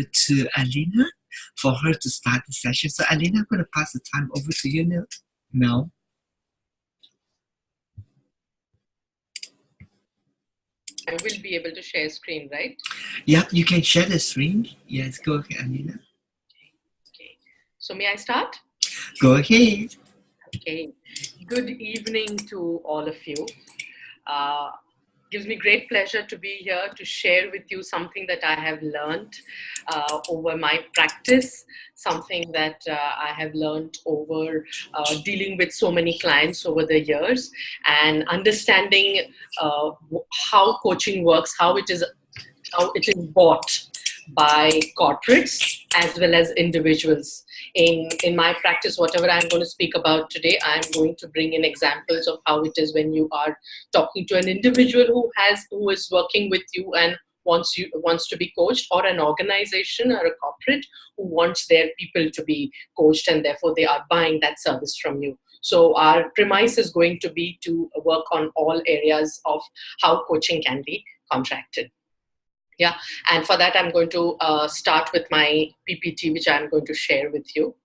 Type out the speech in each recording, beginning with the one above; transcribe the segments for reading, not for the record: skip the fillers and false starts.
to Alina for her to start the session. So Alina, I'm going to pass the time over to you now. I will be able to share screen, right? Yep, you can share the screen. Yes, go ahead, Alina. Okay. So may I start? Go ahead. Okay. Good evening to all of you. Gives me great pleasure to be here to share with you something that I have learned over my practice, something that I have learned over dealing with so many clients over the years, and understanding how coaching works, how it is bought by corporates as well as individuals. In my practice, whatever I'm going to speak about today, I'm going to bring in examples of how it is when you are talking to an individual who is working with you and wants to be coached, or an organization or a corporate who wants their people to be coached, and therefore they are buying that service from you. So our premise is going to be to work on all areas of how coaching can be contracted. Yeah, and for that, I'm going to start with my PPT, which I'm going to share with you.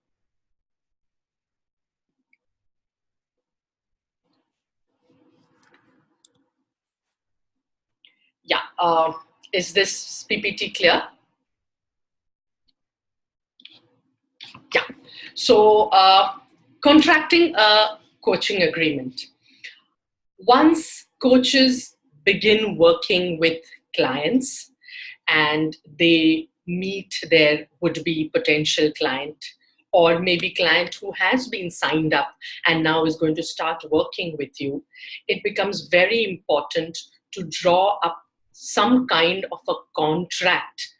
Yeah, is this PPT clear? Yeah, so contracting a coaching agreement. Once coaches begin working with clients and they meet their would-be potential client, or maybe client who has been signed up and now is going to start working with you, it becomes very important to draw up some kind of a contract,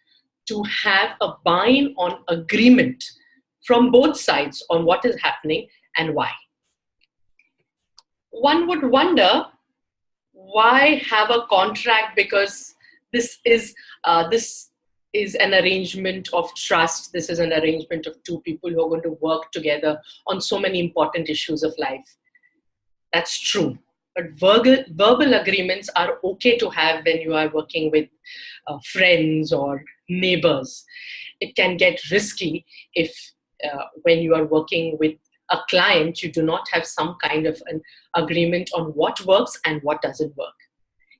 to have a buy-in agreement from both sides on what is happening and why. One would wonder, why have a contract? Because this is an arrangement of trust. This is an arrangement of two people who are going to work together on so many important issues of life. That's true. But verbal agreements are okay to have when you are working with friends or neighbors. It can get risky if when you are working with a client, you do not have some kind of an agreement on what works and what doesn't work.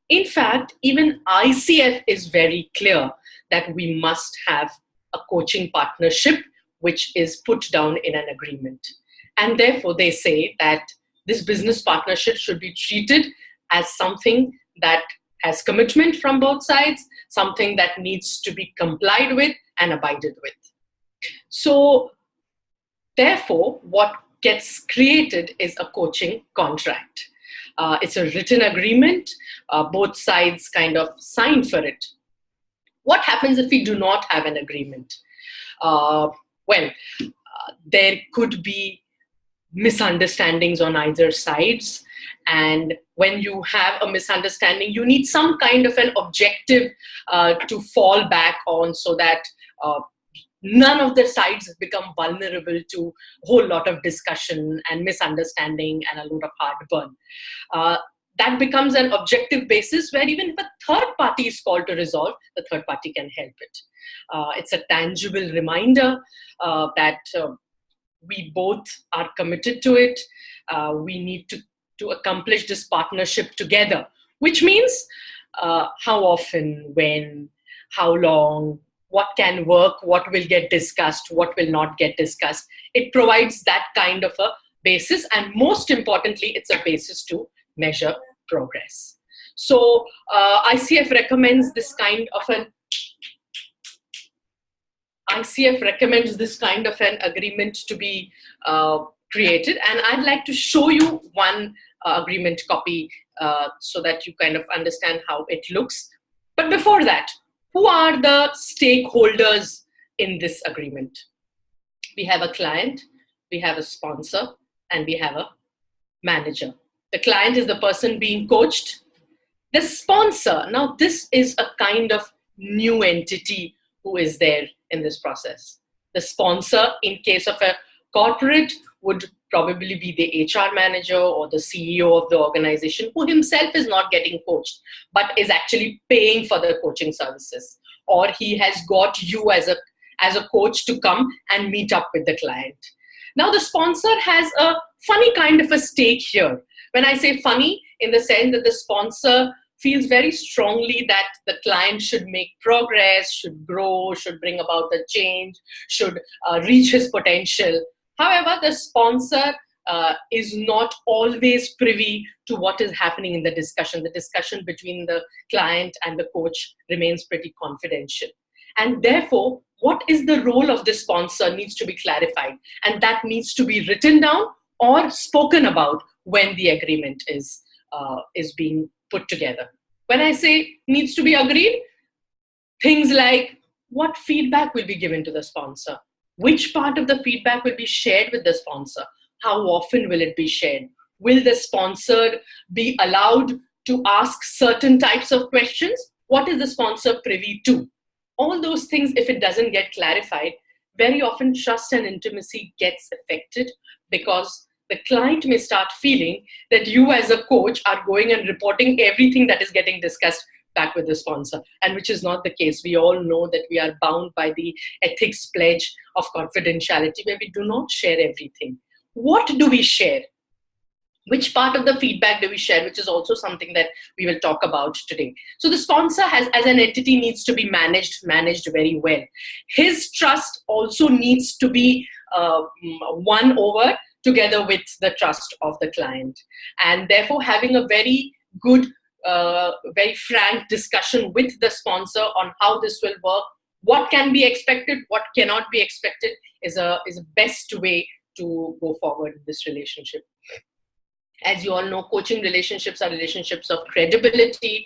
In fact, even ICF is very clear that we must have a coaching partnership which is put down in an agreement. And therefore, they say that this business partnership should be treated as something that has commitment from both sides, something that needs to be complied with and abided with. So, therefore, what gets created is a coaching contract. It's a written agreement. Both sides kind of sign for it. What happens if we do not have an agreement? There could be misunderstandings on either sides. And when you have a misunderstanding, you need some kind of an objective to fall back on, so that none of the sides become vulnerable to a whole lot of discussion and misunderstanding and a lot of heartburn. That becomes an objective basis where even if a third party is called to resolve, the third party can help it. It's a tangible reminder that we both are committed to it. We need to accomplish this partnership together, which means how often, when, how long, what can work, what will get discussed, what will not get discussed. It provides that kind of a basis, and most importantly, it's a basis to measure progress. So ICF recommends this kind of an agreement to be created, and I'd like to show you one agreement copy so that you kind of understand how it looks. But before that, who are the stakeholders in this agreement? We have a client, we have a sponsor, and we have a manager. The client is the person being coached. The sponsor, now this is a kind of new entity who is there in this process. The sponsor, in case of a corporate, would probably be the HR manager or the CEO of the organization, who himself is not getting coached, but is actually paying for the coaching services. or he has got you as a coach to come and meet up with the client. Now, the sponsor has a funny kind of a stake here. When I say funny, in the sense that the sponsor feels very strongly that the client should make progress, should grow, should bring about the change, should reach his potential. However, the sponsor is not always privy to what is happening in the discussion. The discussion between the client and the coach remains pretty confidential. And therefore, what is the role of the sponsor needs to be clarified. And that needs to be written down or spoken about when the agreement is being put together. When I say needs to be agreed, things like what feedback will be given to the sponsor, which part of the feedback will be shared with the sponsor, how often will it be shared, will the sponsor be allowed to ask certain types of questions, what is the sponsor privy to. All those things, if it doesn't get clarified, very often trust and intimacy gets affected, because the client may start feeling that you as a coach are going and reporting everything that is getting discussed back with the sponsor, and which is not the case. We all know that we are bound by the ethics pledge of confidentiality, where we do not share everything. What do we share? Which part of the feedback do we share, which is also something that we will talk about today. So the sponsor as an entity needs to be managed very well. His trust also needs to be won over together with the trust of the client. And therefore, having a very good, very frank discussion with the sponsor on how this will work, what can be expected, what cannot be expected, is a best way to go forward in this relationship. As you all know, coaching relationships are relationships of credibility.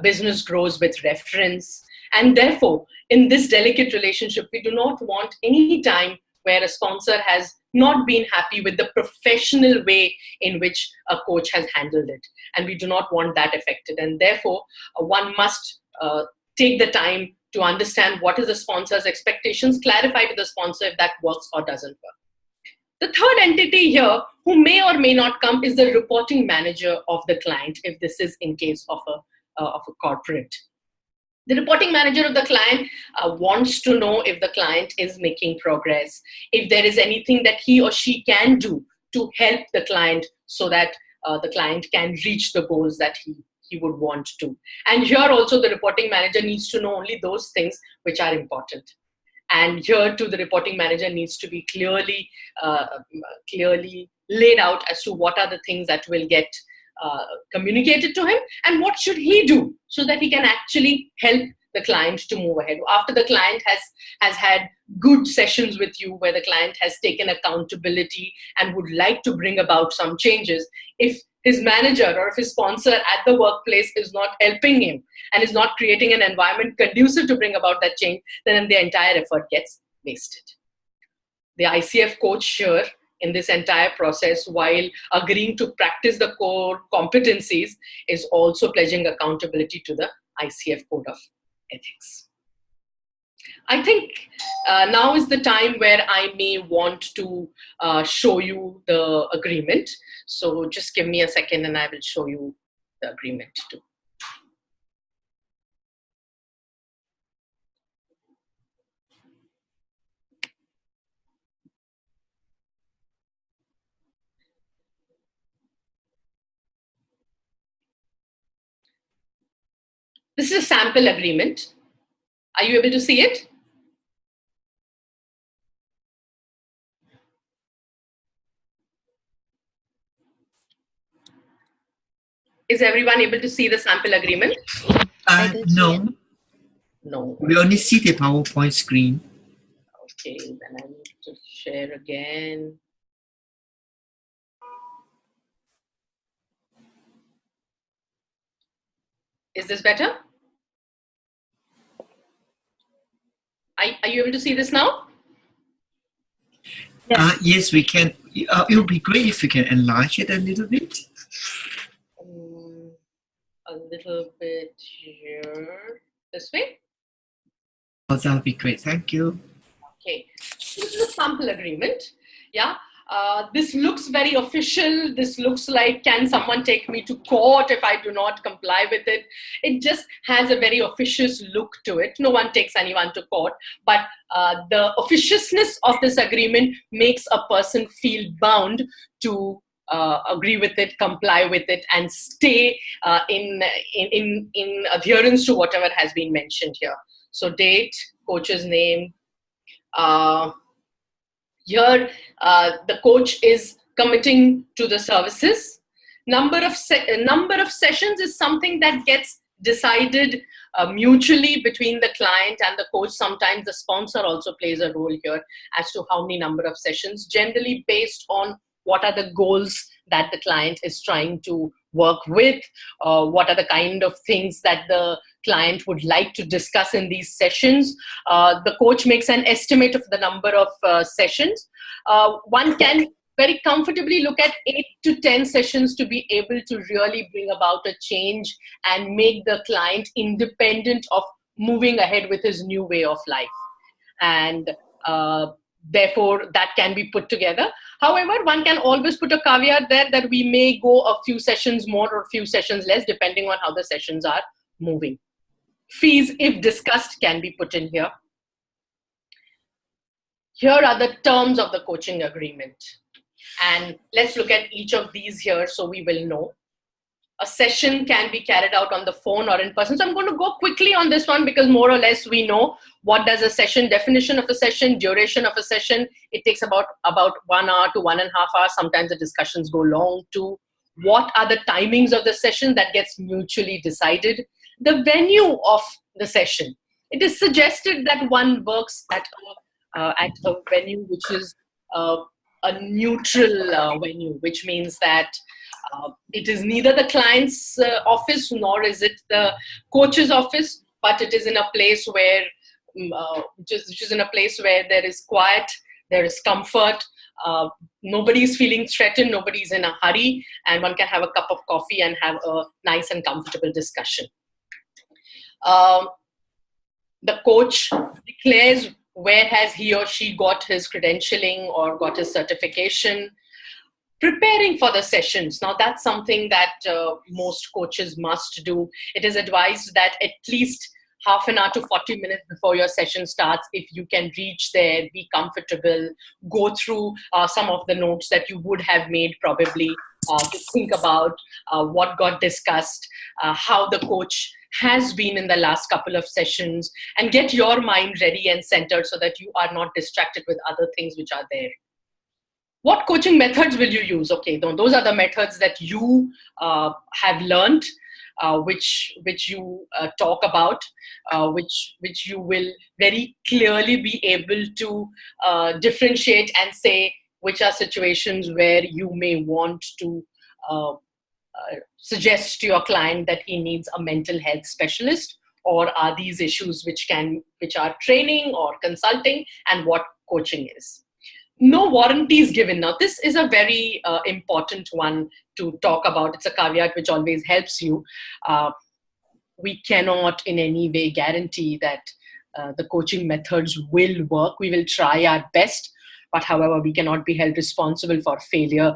Business grows with reference. And therefore, in this delicate relationship, we do not want any time where a sponsor has not been happy with the professional way in which a coach has handled it. And we do not want that affected. And therefore, one must take the time to understand what is the sponsor's expectations, clarify to the sponsor if that works or doesn't work. The third entity here, who may or may not come, is the reporting manager of the client, if this is in case of a corporate. The reporting manager of the client wants to know if the client is making progress, if there is anything that he or she can do to help the client so that the client can reach the goals that he would want to. And here also the reporting manager needs to know only those things which are important. And here too, the reporting manager needs to be clearly laid out as to what are the things that will get communicated to him and what should he do so that he can actually help the client to move ahead. After the client has had good sessions with you, where the client has taken accountability and would like to bring about some changes, if his manager or if his sponsor at the workplace is not helping him and is not creating an environment conducive to bring about that change, then the entire effort gets wasted. The ICF coach here in this entire process, while agreeing to practice the core competencies, is also pledging accountability to the ICF Code of Ethics. I think now is the time where I may want to show you the agreement. So just give me a second and I will show you the agreement too. This is a sample agreement. Are you able to see it? Is everyone able to see the sample agreement? No. No. We only see the PowerPoint screen. Okay, then I need to share again. Is this better? Are you able to see this now? Yes, we can. It would be great if you can enlarge it a little bit. A little bit here. This way? Oh, that would be great. Thank you. Okay. This is a sample agreement. Yeah. This looks very official. This looks like, can someone take me to court if I do not comply with it? It just has a very officious look to it. No one takes anyone to court, but the officiousness of this agreement makes a person feel bound to agree with it, comply with it, and stay in adherence to whatever has been mentioned here. So date, coach's name. Here, the coach is committing to the services. Number of sessions is something that gets decided mutually between the client and the coach. Sometimes the sponsor also plays a role here as to how many number of sessions, generally based on what are the goals that the client is trying to work with, what are the kind of things that the client would like to discuss in these sessions. The coach makes an estimate of the number of sessions. One can very comfortably look at 8 to 10 sessions to be able to really bring about a change and make the client independent of moving ahead with his new way of life. And therefore, that can be put together. However, one can always put a caveat there that we may go a few sessions more or a few sessions less, depending on how the sessions are moving. Fees, if discussed, can be put in here. Here are the terms of the coaching agreement. And let's look at each of these here so we will know. A session can be carried out on the phone or in person. So I'm going to go quickly on this one because more or less we know what does a session, definition of a session, duration of a session. It takes about 1 hour to 1.5 hours. Sometimes the discussions go long too. What are the timings of the session? That gets mutually decided. The venue of the session. It is suggested that one works at a venue which is a neutral venue, which means that it is neither the client's office nor is it the coach's office, but it is in a place where, which is in a place where there is quiet, there is comfort, nobody is feeling threatened, nobody is in a hurry, and one can have a cup of coffee and have a nice and comfortable discussion. The coach declares where has he or she got his credentialing or got his certification. Preparing for the sessions. Now that's something that most coaches must do. It is advised that at least half an hour to 40 minutes before your session starts, if you can reach there, be comfortable, go through some of the notes that you would have made probably to think about what got discussed, how the coach has been in the last couple of sessions, and get your mind ready and centered so that you are not distracted with other things which are there. What coaching methods will you use? Okay, those are the methods that you have learned, which you talk about, which you will very clearly be able to differentiate and say which are situations where you may want to suggest to your client that he needs a mental health specialist, or are these issues which are training or consulting, and what coaching is. No warranties given. Now, this is a very important one to talk about. It's a caveat which always helps you. We cannot in any way guarantee that the coaching methods will work. We will try our best, but however, we cannot be held responsible for failure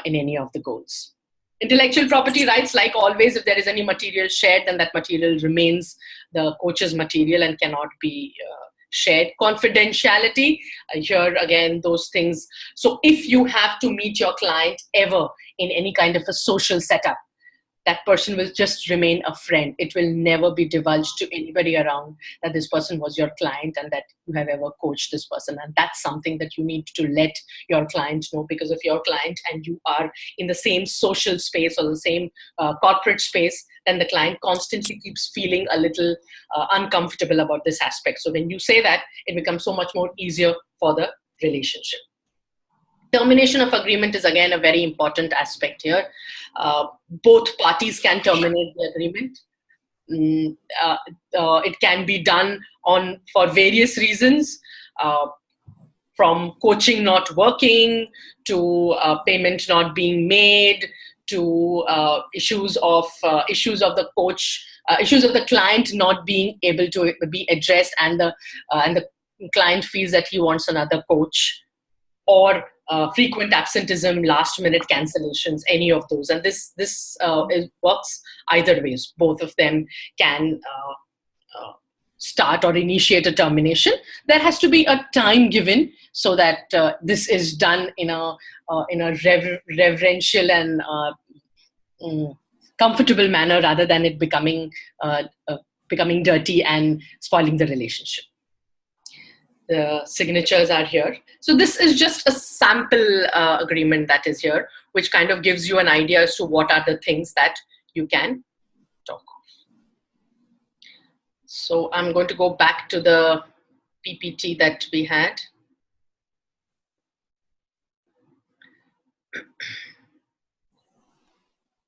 in any of the goals. Intellectual property rights, like always, if there is any material shared, then that material remains the coach's material and cannot be shared. Confidentiality, here again, those things. So if you have to meet your client ever in any kind of a social setup, that person will just remain a friend. It will never be divulged to anybody around that this person was your client and that you have ever coached this person. And that's something that you need to let your client know, because if your client and you are in the same social space or the same corporate space, then the client constantly keeps feeling a little uncomfortable about this aspect. So when you say that, it becomes so much more easier for the relationship. Termination of agreement is again a very important aspect here. Both parties can terminate the agreement. It can be done for various reasons, from coaching not working to payment not being made to issues of the coach, issues of the client not being able to be addressed, and the client feels that he wants another coach, or frequent absenteeism, last minute cancellations, any of those. And this works either ways. Both of them can start or initiate a termination. There has to be a time given so that this is done in a reverential and comfortable manner, rather than it becoming dirty and spoiling the relationship. The signatures are here. So this is just a sample agreement that is here, which kind of gives you an idea as to what are the things that you can talk of. So I'm going to go back to the PPT that we had.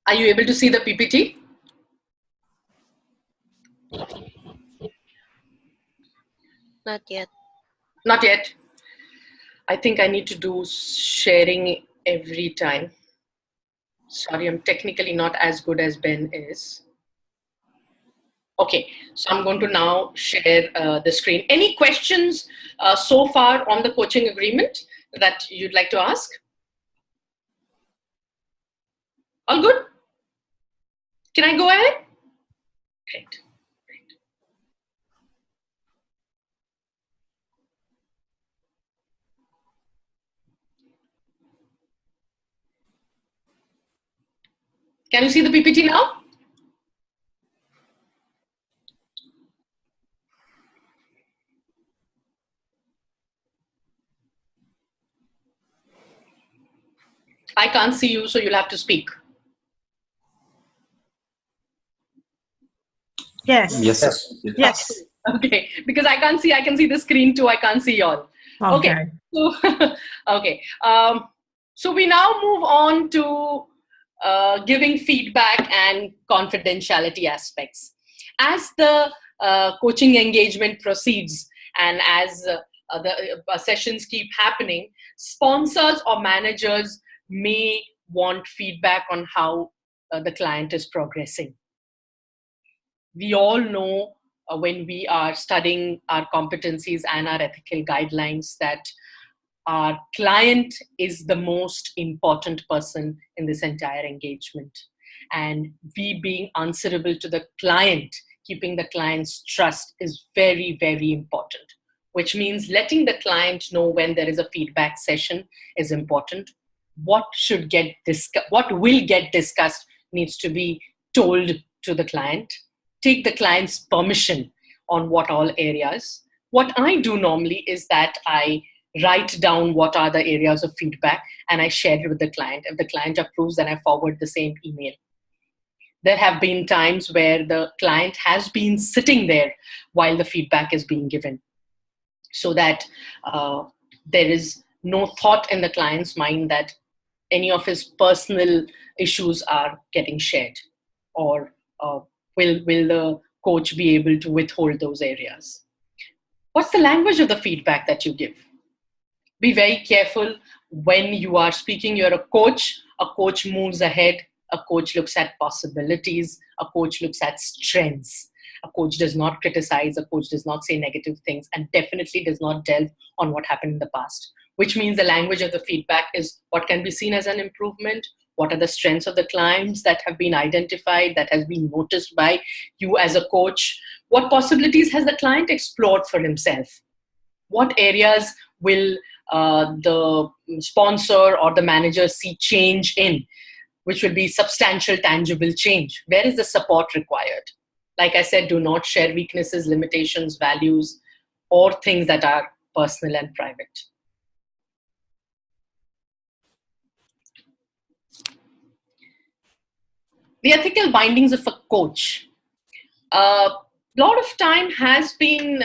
Are you able to see the PPT? Not yet. Not yet. I think I need to do sharing every time. Sorry, I'm technically not as good as Ben is. Okay, so I'm going to now share the screen. Any questions so far on the coaching agreement that you'd like to ask? All good? Can I go ahead? Great. Can you see the PPT now? I can't see you, so you'll have to speak. Yes. Yes. Yes. Okay, because I can't see, I can see the screen too. I can't see y'all. Okay. So, okay. So we now move on to giving feedback and confidentiality aspects. As the coaching engagement proceeds and as the sessions keep happening, sponsors or managers may want feedback on how the client is progressing. We all know when we are studying our competencies and our ethical guidelines that our client is the most important person in this entire engagement. And we being answerable to the client, keeping the client's trust is very, very important, which means letting the client know when there is a feedback session is important. What will get discussed needs to be told to the client. Take the client's permission on what all areas. What I do normally is that I write down what are the areas of feedback and I share it with the client. If the client approves, then I forward the same email. There have been times where the client has been sitting there while the feedback is being given, so that there is no thought in the client's mind that any of his personal issues are getting shared, or will the coach be able to withhold those areas? What's the language of the feedback that you give? Be very careful when you are speaking. You're a coach moves ahead, a coach looks at possibilities, a coach looks at strengths. A coach does not criticize, a coach does not say negative things, and definitely does not delve on what happened in the past. Which means the language of the feedback is what can be seen as an improvement, what are the strengths of the clients that have been identified, that has been noticed by you as a coach, what possibilities has the client explored for himself, what areas will the sponsor or the manager see change in, which will be substantial, tangible change. Where is the support required? Like I said, do not share weaknesses, limitations, values, or things that are personal and private. The ethical bindings of a coach. A lot of time has been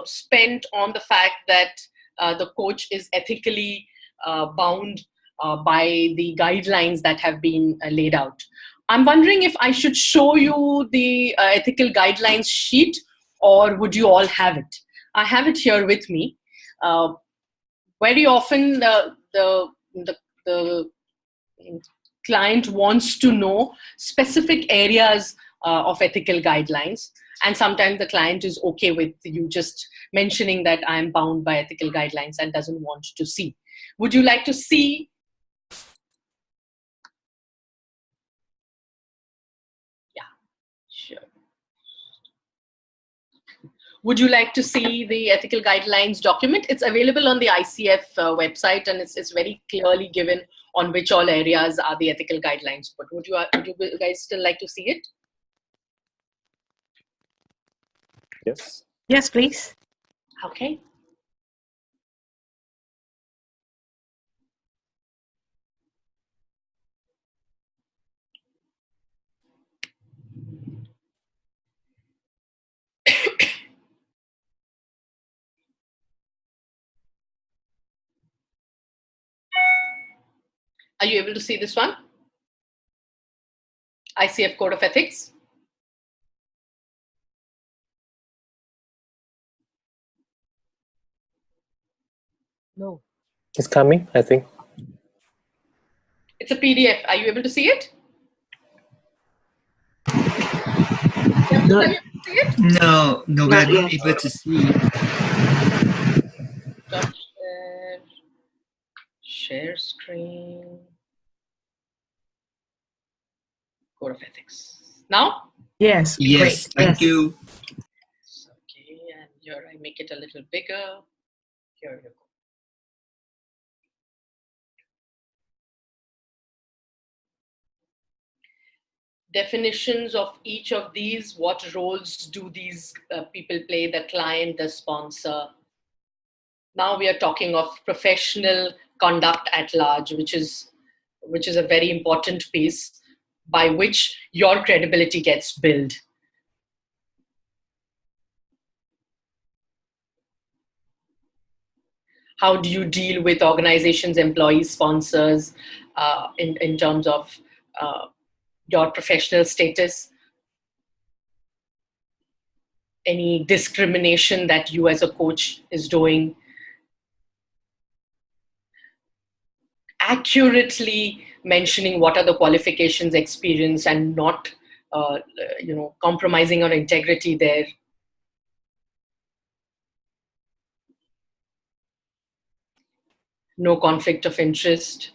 spent on the fact that the coach is ethically bound by the guidelines that have been laid out. I'm wondering if I should show you the ethical guidelines sheet, or would you all have it? I have it here with me. Very often the client wants to know specific areas of ethical guidelines. And sometimes the client is okay with you just mentioning that I'm bound by ethical guidelines and doesn't want to see. Would you like to see? Yeah, sure. Would you like to see the ethical guidelines document? It's available on the ICF website, and it's very clearly given on which all areas are the ethical guidelines. But would you guys still like to see it? Yes. Yes, please. Okay. Are you able to see this one? ICF Code of Ethics. No. It's coming, I think. It's a PDF. Are you able to see it? No, Are you able to see it? no, we're Not not yet. able to see. Stop share. Share screen. Code of Ethics. Now? Yes. Yes, Great. thank you. Okay, and here I make it a little bigger. Here you go. Definitions of each of these. What roles do these people play? The client, the sponsor. Now we are talking of professional conduct at large, which is a very important piece by which your credibility gets built. How do you deal with organizations, employees, sponsors in terms of your professional status? Any discrimination that you as a coach is doing? Accurately mentioning what are the qualifications, experience, and not compromising on integrity there. No conflict of interest.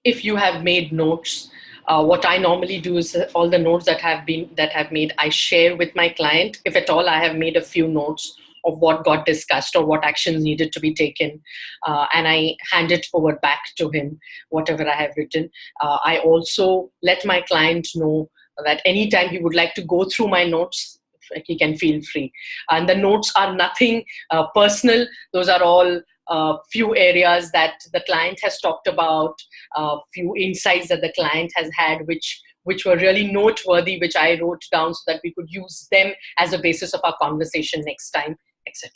If you have made notes, what I normally do is all the notes that have made, I share with my client. If at all I have made a few notes of what got discussed or what actions needed to be taken, and I hand it over back to him, whatever I have written. I also let my client know that anytime he would like to go through my notes, he can feel free. And the notes are nothing personal. Those are all few areas that the client has talked about, few insights that the client has had, which were really noteworthy, which I wrote down so that we could use them as a basis of our conversation next time, etc.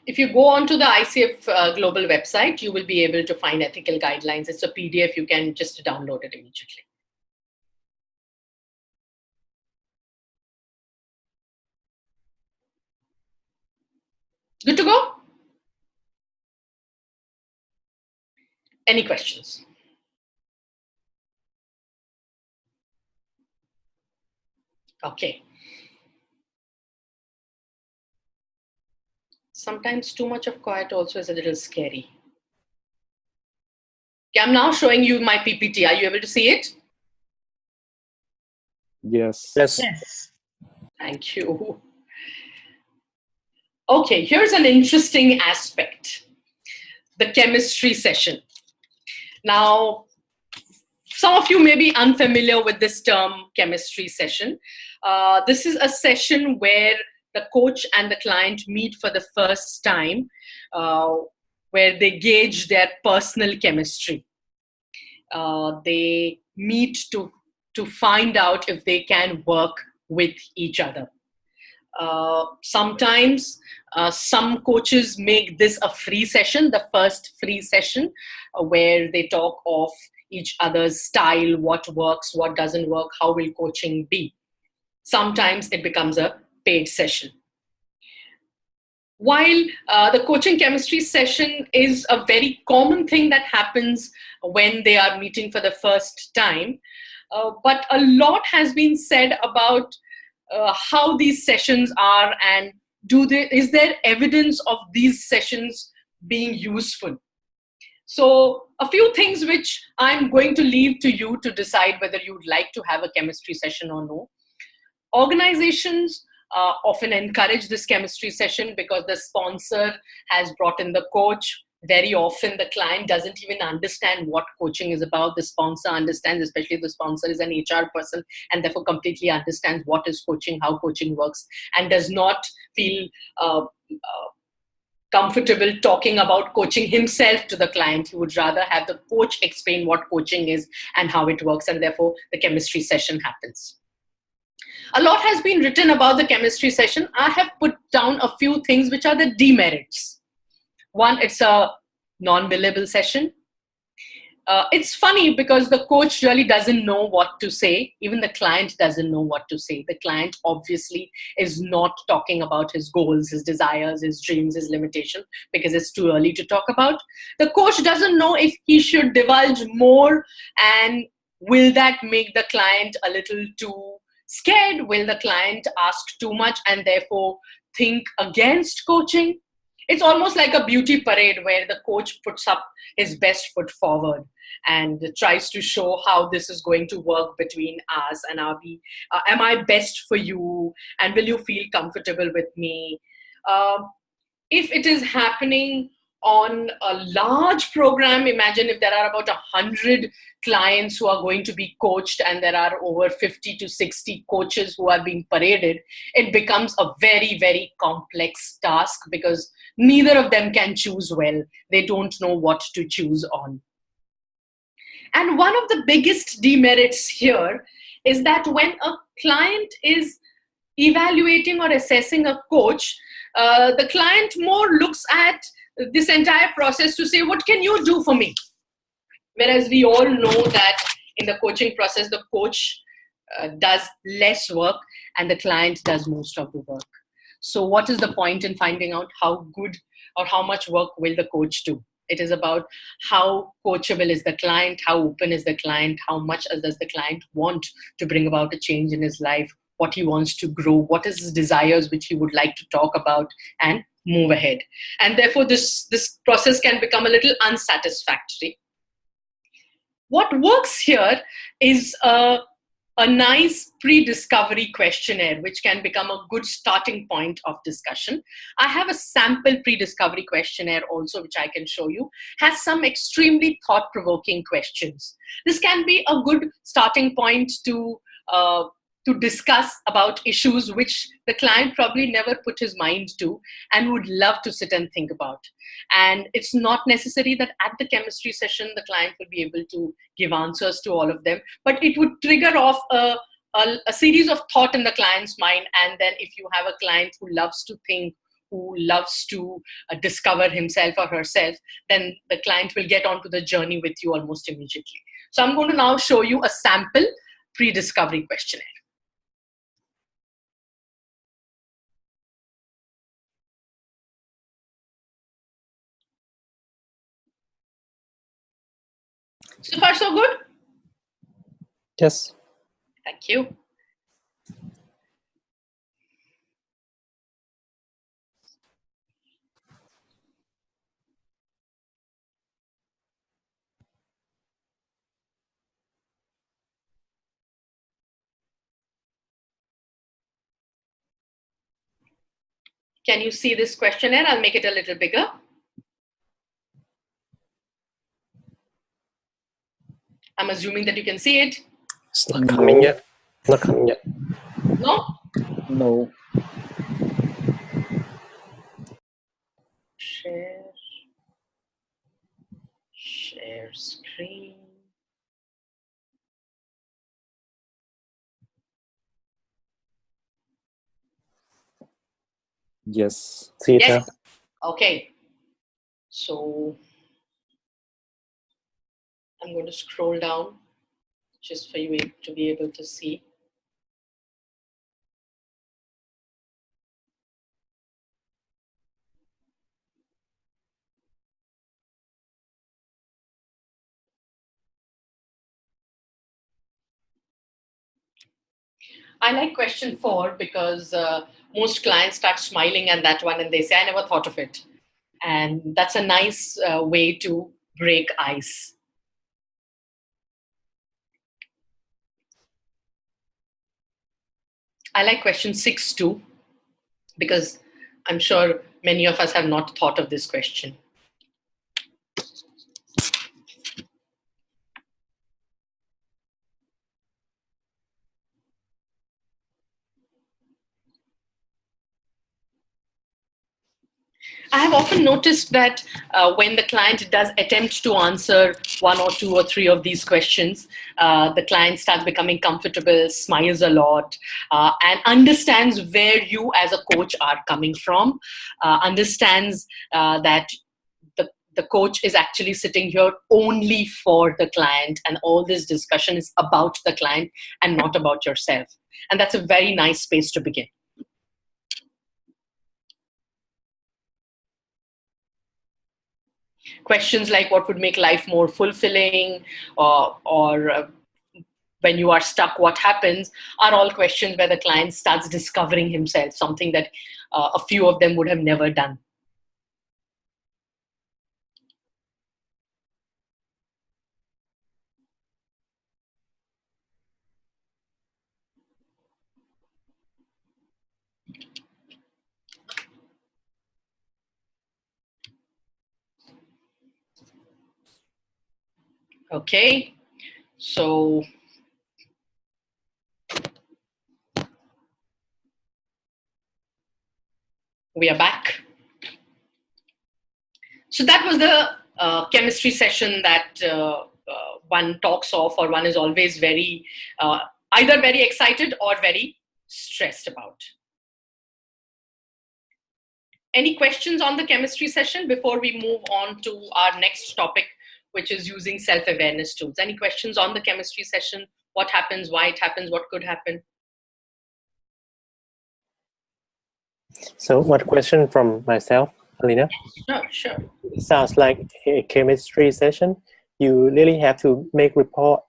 If you go onto the ICF Global website, you will be able to find ethical guidelines. It's a PDF. You can just download it immediately. Good to go? Any questions? Okay. Sometimes too much of quiet also is a little scary. Okay, I'm now showing you my PPT. Are you able to see it? Yes. Yes. Thank you. Okay, here's an interesting aspect. The chemistry session. Now, some of you may be unfamiliar with this term, chemistry session. This is a session where the coach and the client meet for the first time, where they gauge their personal chemistry. They meet to find out if they can work with each other. Sometimes some coaches make this a free session, the first free session, where they talk of each other's style, what works, what doesn't work, how will coaching be. Sometimes it becomes a paid session. While the coaching chemistry session is a very common thing that happens when they are meeting for the first time, but a lot has been said about how these sessions are, and is there evidence of these sessions being useful? So a few things which I'm going to leave to you to decide whether you'd like to have a chemistry session or no. Organizations often encourage this chemistry session because the sponsor has brought in the coach. Very often the client doesn't even understand what coaching is about. The sponsor understands, especially if the sponsor is an HR person, and therefore completely understands what is coaching, how coaching works, and does not feel comfortable talking about coaching himself to the client. He would rather have the coach explain what coaching is and how it works, and therefore the chemistry session happens. A lot has been written about the chemistry session. I have put down a few things which are the demerits. One, it's a non-billable session. It's funny because the coach really doesn't know what to say. Even the client doesn't know what to say. The client obviously is not talking about his goals, his desires, his dreams, his limitation, because it's too early to talk about. The coach doesn't know if he should divulge more, and will that make the client a little too scared? Will the client ask too much and therefore think against coaching? It's almost like a beauty parade where the coach puts up his best foot forward and tries to show how this is going to work between us, and am I best for you, and will you feel comfortable with me? If it is happening on a large program, imagine if there are about 100 clients who are going to be coached and there are over 50 to 60 coaches who are being paraded, it becomes a very, very complex task because neither of them can choose well. They don't know what to choose on. And one of the biggest demerits here is that when a client is evaluating or assessing a coach, the client more looks at this entire process to say, what can you do for me? Whereas we all know that in the coaching process, the coach does less work and the client does most of the work. So what is the point in finding out how good or how much work will the coach do? It is about how coachable is the client, how open is the client, how much does the client want to bring about a change in his life, what he wants to grow, what is his desires which he would like to talk about and move ahead. And therefore this process can become a little unsatisfactory. What works here is a nice pre-discovery questionnaire, which can become a good starting point of discussion. I have a sample pre-discovery questionnaire also, which I can show you, has some extremely thought-provoking questions. This can be a good starting point to discuss about issues which the client probably never put his mind to and would love to sit and think about. And it's not necessary that at the chemistry session, the client will be able to give answers to all of them, but it would trigger off a series of thought in the client's mind. And then if you have a client who loves to think, who loves to discover himself or herself, then the client will get onto the journey with you almost immediately. So I'm going to now show you a sample pre-discovery questionnaire. So far, so good? Yes. Thank you. Can you see this questionnaire? I'll make it a little bigger. I'm assuming that you can see it. It's not coming yet. Not coming yet. No? No. Share screen. Yes. Theta. Yes. Okay. So I'm going to scroll down just for you to be able to see. I like question 4 because most clients start smiling at that one and they say, I never thought of it. And that's a nice way to break ice. I like question 6 too, because I'm sure many of us have not thought of this question. I have often noticed that when the client does attempt to answer 1 or 2 or 3 of these questions, the client starts becoming comfortable, smiles a lot, and understands where you as a coach are coming from, understands that the coach is actually sitting here only for the client, and all this discussion is about the client and not about yourself. And that's a very nice space to begin. Questions like what would make life more fulfilling, or when you are stuck, what happens, are all questions where the client starts discovering himself, something that a few of them would have never done. Okay, so we are back. So that was the chemistry session that one talks of, or one is always very, either very excited or very stressed about. Any questions on the chemistry session before we move on to our next topic, which is using self-awareness tools? Any questions on the chemistry session? What happens, why it happens, what could happen? So one question from myself, Alina. Sure. It sounds like a chemistry session. You really have to make report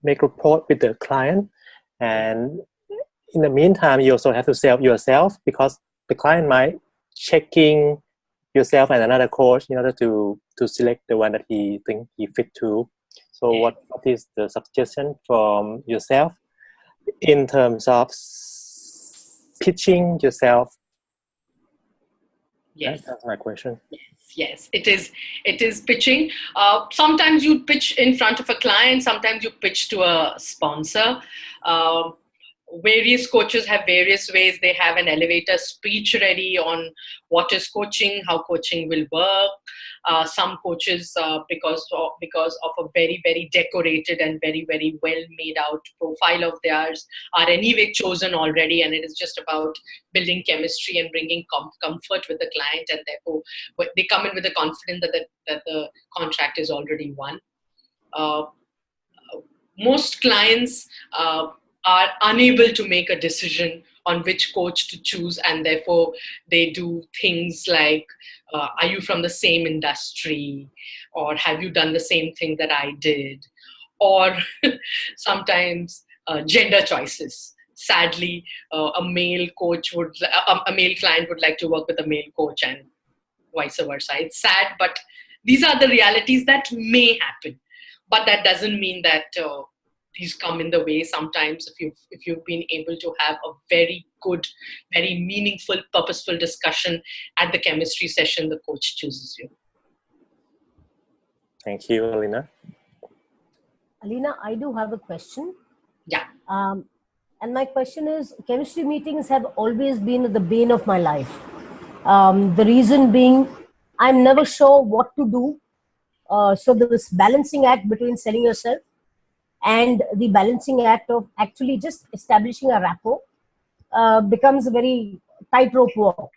with the client, and in the meantime, you also have to sell yourself, because the client might checking yourself and another coach in order to select the one that he think he fit to. So what is the suggestion from yourself in terms of pitching yourself? Yes. That's my question. Yes, it is pitching. Sometimes you pitch in front of a client, sometimes you pitch to a sponsor. Various coaches have various ways. They have an elevator speech ready on what is coaching, how coaching will work. Some coaches, because of a very, very decorated and very, very well made out profile of theirs, are anyway chosen already, and it is just about building chemistry and bringing comfort with the client, and therefore they come in with the confidence that the contract is already won. Most clients are unable to make a decision on which coach to choose, and therefore they do things like, are you from the same industry, or have you done the same thing that I did, or sometimes gender choices. Sadly, a male client would like to work with a male coach, and vice versa. It's sad, but these are the realities that may happen. But that doesn't mean that these come in the way. Sometimes if you've been able to have a very good, very meaningful, purposeful discussion at the chemistry session, the coach chooses you. Thank you, Alina. Alina, I do have a question. Yeah. And my question is, chemistry meetings have always been the bane of my life. The reason being, I'm never sure what to do. So this balancing act between selling yourself and the balancing act of actually just establishing a rapport becomes a very tightrope walk.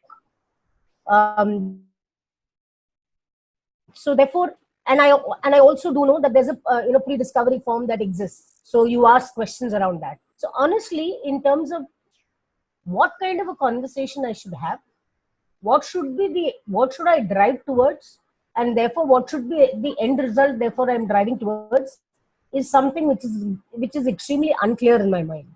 So therefore, and I also do know that there's a pre-discovery form that exists. So you ask questions around that. So honestly, in terms of what kind of a conversation I should have, what should I drive towards, and therefore what should be the end result, therefore I'm driving towards, is something which is extremely unclear in my mind.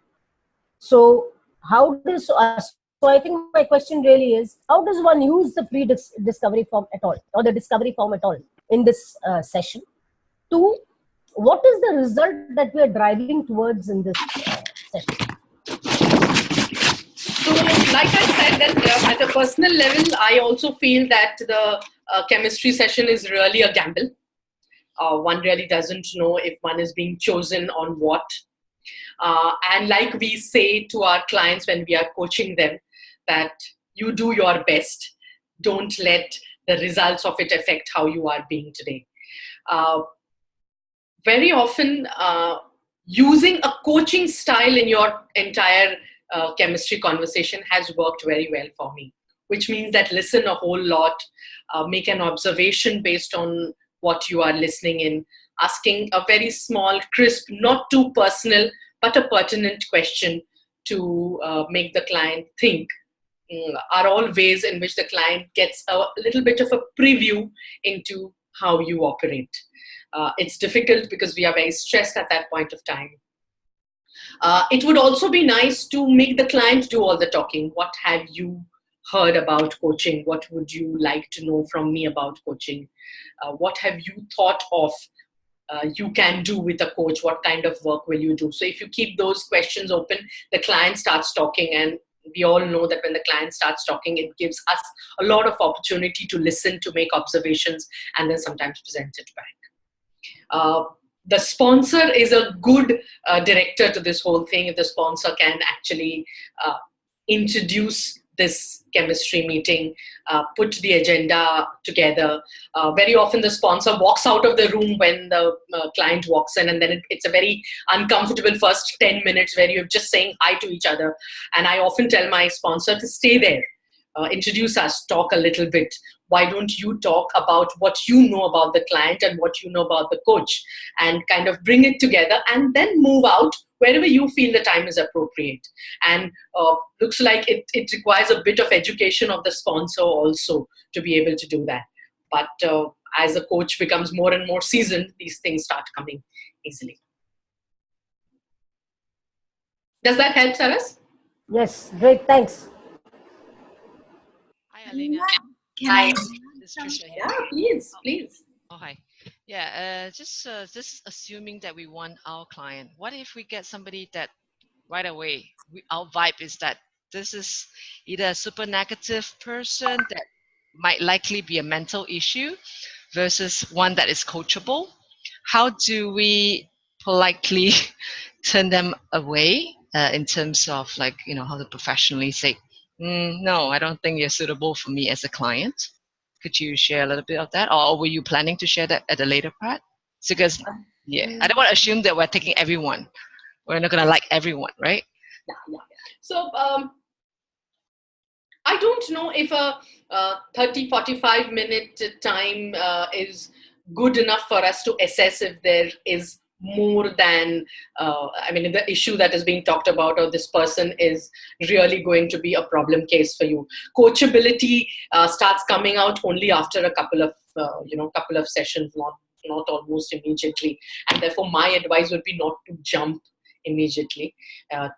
So how does so I think my question really is, how does one use the pre-discovery form at all, or the discovery form at all, in this session? Two, what is the result that we are driving towards in this session? So, like I said, that at a personal level, I also feel that the chemistry session is really a gamble. One really doesn't know if one is being chosen on what. And like we say to our clients when we are coaching them, that you do your best. Don't let the results of it affect how you are being today. Very often, using a coaching style in your entire chemistry conversation has worked very well for me, which means that listen a whole lot, make an observation based on what you are listening in, asking a very small, crisp, not too personal, but a pertinent question to make the client think, are all ways in which the client gets a little bit of a preview into how you operate. It's difficult because we are very stressed at that point of time. It would also be nice to make the client do all the talking. What have you heard about coaching? What would you like to know from me about coaching? What have you thought of you can do with a coach? What kind of work will you do? So if you keep those questions open, the client starts talking, and we all know that when the client starts talking, it gives us a lot of opportunity to listen, to make observations, and then sometimes present it back. The sponsor is a good director to this whole thing. If the sponsor can actually introduce this chemistry meeting, put the agenda together. Very often the sponsor walks out of the room when the client walks in, and then it's a very uncomfortable first 10 minutes where you're just saying hi to each other. And I often tell my sponsor to stay there, introduce us, talk a little bit. Why don't you talk about what you know about the client and what you know about the coach, and kind of bring it together, and then move out wherever you feel the time is appropriate. And looks like it requires a bit of education of the sponsor also to be able to do that. But as the coach becomes more and more seasoned, these things start coming easily. Does that help, Saras? Yes, great, thanks. Hi, Alina. Can I This is Trisha here. Yeah, please, please. Oh, hi. Yeah, just assuming that we want our client. What if we get somebody that right away, our vibe is that this is either a super negative person that might likely be a mental issue versus one that is coachable? How do we politely turn them away in terms of, like, how to professionally say, no, I don't think you're suitable for me as a client? Could you share a little bit of that, or were you planning to share that at a later part? Because I don't want to assume that we're taking everyone. We're not going to like everyone, right? Yeah. So I don't know if a 30-45 minute time is good enough for us to assess if there is more than, the issue that is being talked about, or this person is really going to be a problem case for you. Coachability starts coming out only after a couple of sessions, not almost immediately. And therefore, my advice would be not to jump immediately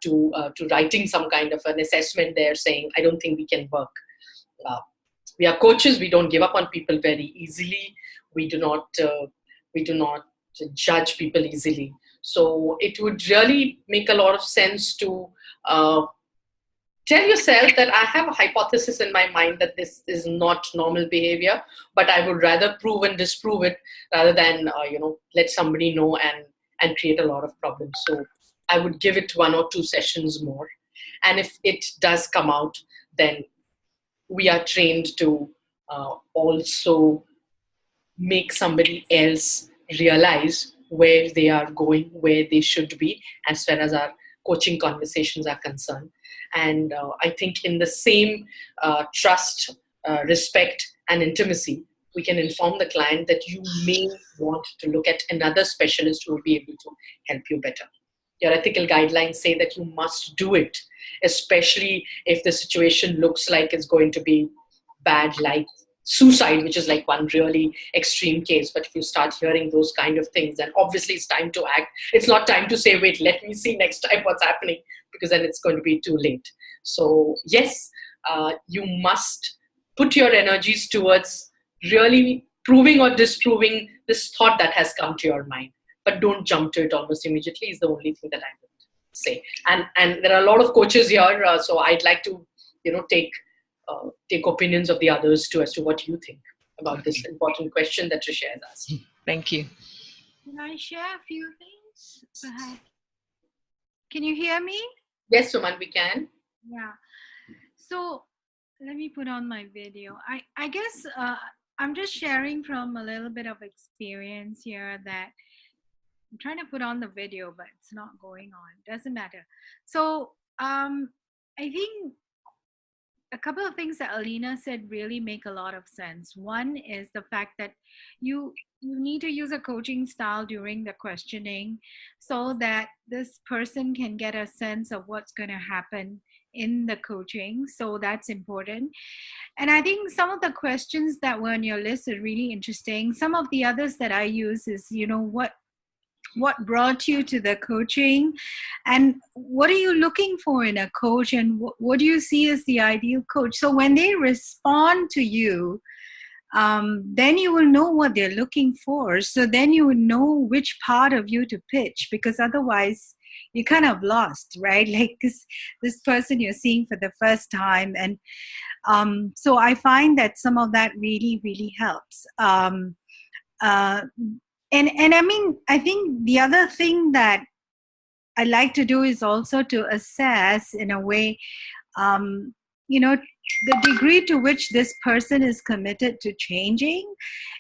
to writing some kind of an assessment there saying, I don't think we can work. We are coaches. We don't give up on people very easily. We do not judge people easily. So it would really make a lot of sense to tell yourself that I have a hypothesis in my mind that this is not normal behavior, but I would rather prove and disprove it rather than let somebody know and create a lot of problems. So I would give it 1 or 2 sessions more. And if it does come out, then we are trained to also make somebody else realize where they are going, where they should be, as far as our coaching conversations are concerned. And I think in the same trust respect and intimacy, we can inform the client that you may want to look at another specialist who will be able to help you better. Your ethical guidelines say that you must do it, especially if the situation looks like it's going to be bad, like suicide, which is like one really extreme case. But if you start hearing those kind of things, then obviously it's time to act. It's not time to say, wait, let me see next time what's happening, because then it's going to be too late. So yes, you must put your energies towards really proving or disproving this thought that has come to your mind. But don't jump to it almost immediately is the only thing that I would say. And there are a lot of coaches here, so I'd like to, take opinions of the others too as to what you think about this important question that Tricia has asked. Thank you. Can I share a few things, perhaps? Can you hear me? Yes, Suman, we can. Yeah. So let me put on my video. I guess I'm just sharing from a little bit of experience here that I'm trying to put on the video, but it's not going on. Doesn't matter. So I think a couple of things that Alina said really make a lot of sense. One is the fact that you need to use a coaching style during the questioning so that this person can get a sense of what's going to happen in the coaching. So that's important. And I think some of the questions that were on your list are really interesting. Some of the others that I use is, what brought you to the coaching, and what are you looking for in a coach, and what do you see as the ideal coach? So when they respond to you, then you will know what they're looking for. So then you will know which part of you to pitch, because otherwise you're kind of lost, right? Like this person you're seeing for the first time. And so I find that some of that really, really helps. And I mean, I think the other thing that I like to do is also to assess in a way, the degree to which this person is committed to changing.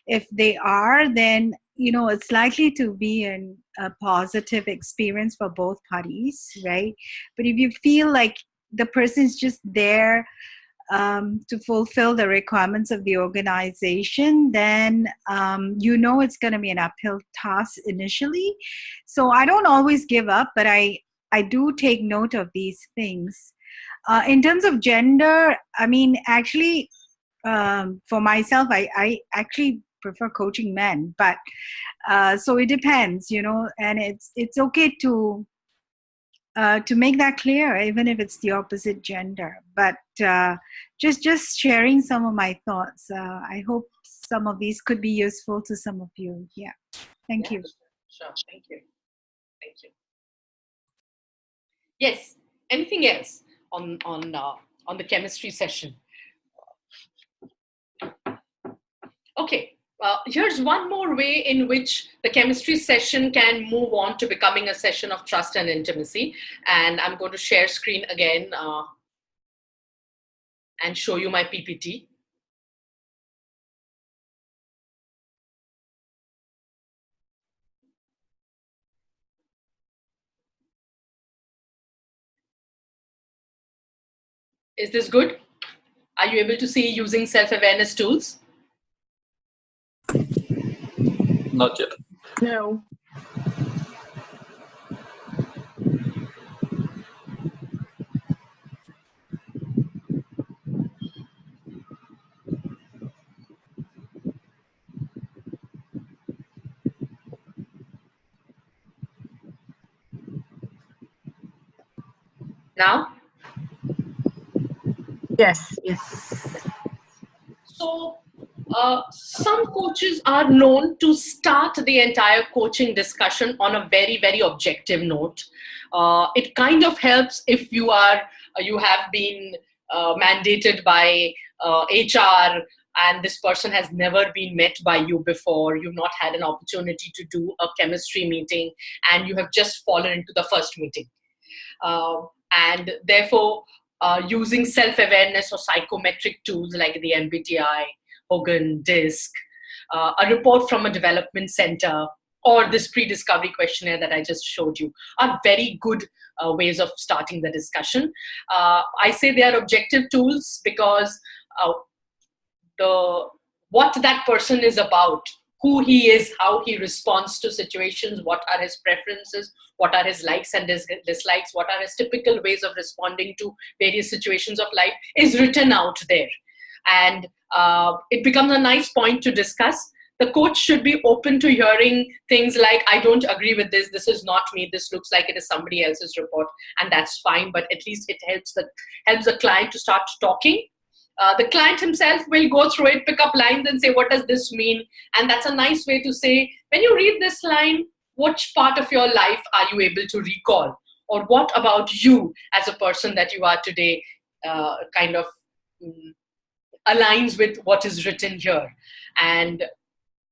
If they are, then, it's likely to be a positive experience for both parties, right? But if you feel like the person is just there to fulfill the requirements of the organization, then it's going to be an uphill task initially. So I don't always give up, but I do take note of these things. In terms of gender, I mean, actually, for myself, I actually prefer coaching men, but so it depends, and it's okay to make that clear, even if it's the opposite gender. But just sharing some of my thoughts. I hope some of these could be useful to some of you. Yeah. Thank you. Sure. Thank you. Thank you. Yes. Anything else on the chemistry session? Okay. Here's one more way in which the chemistry session can move on to becoming a session of trust and intimacy. And I'm going to share screen again and show you my PPT. Is this good? Are you able to see using self-awareness tools? Not yet. No. Now? Yes. So some coaches are known to start the entire coaching discussion on a very, very objective note. It kind of helps if you have been mandated by HR, and this person has never been met by you before. You've not had an opportunity to do a chemistry meeting, and you have just fallen into the first meeting. And therefore, using self-awareness or psychometric tools like the MBTI, Hogan, DISC, a report from a development center, or this pre-discovery questionnaire that I just showed you are very good ways of starting the discussion. I say they are objective tools because what that person is about, who he is, how he responds to situations, what are his preferences, what are his likes and his dislikes, what are his typical ways of responding to various situations of life, is written out there. And it becomes a nice point to discuss. The coach should be open to hearing things like, I don't agree with this, this is not me, this looks like it is somebody else's report, and that's fine, but at least it helps the client to start talking. The client himself will go through it, pick up lines and say, what does this mean? And that's a nice way to say, when you read this line, which part of your life are you able to recall? Or what about you as a person that you are today kind of aligns with what is written here? And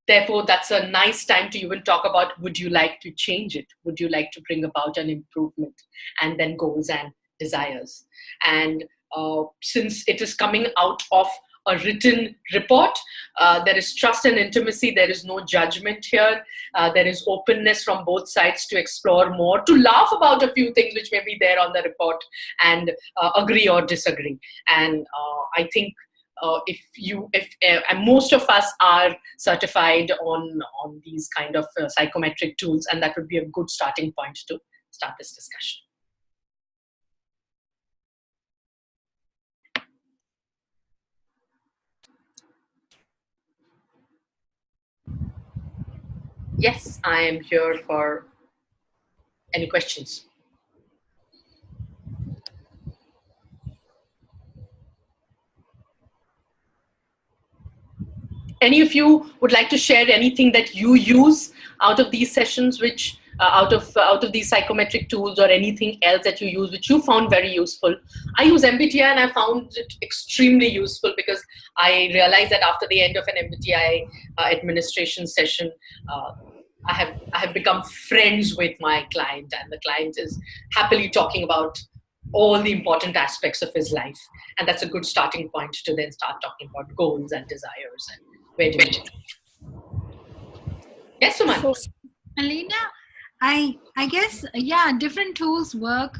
therefore, that's a nice time to even talk about, would you like to change it? Would you like to bring about an improvement? And then goals and desires. And since it is coming out of a written report, there is trust and intimacy. There is no judgment here. There is openness from both sides to explore more, to laugh about a few things which may be there on the report, and agree or disagree. And I think and most of us are certified on these kind of psychometric tools, and that would be a good starting point to start this discussion. Yes, I am here for any questions. Any of you would like to share anything that you use out of these sessions, which out of these psychometric tools, or anything else that you use which you found very useful? I use MBTI and I found it extremely useful, because I realized that after the end of an MBTI administration session, I have become friends with my client, and the client is happily talking about all the important aspects of his life. And that's a good starting point to then start talking about goals and desires and where do we. Yes, Suman. So, Alina, I guess, yeah, different tools work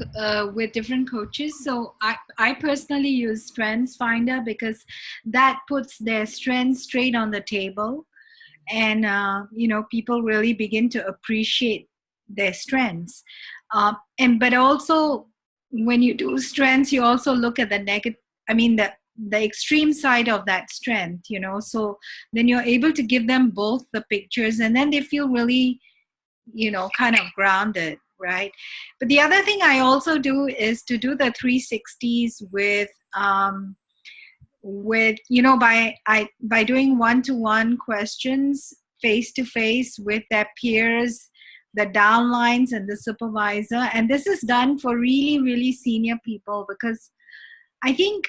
with different coaches. So I personally use Strengths Finder, because that puts their strengths straight on the table, and people really begin to appreciate their strengths. But also, when you do strengths, you also look at the negative. I mean, the extreme side of that strength. So then you're able to give them both the pictures, and then they feel really, kind of grounded, right? But the other thing I also do is to do the 360s by doing one-to-one questions face to face with their peers, the downlines and the supervisor. And this is done for really, really senior people, because I think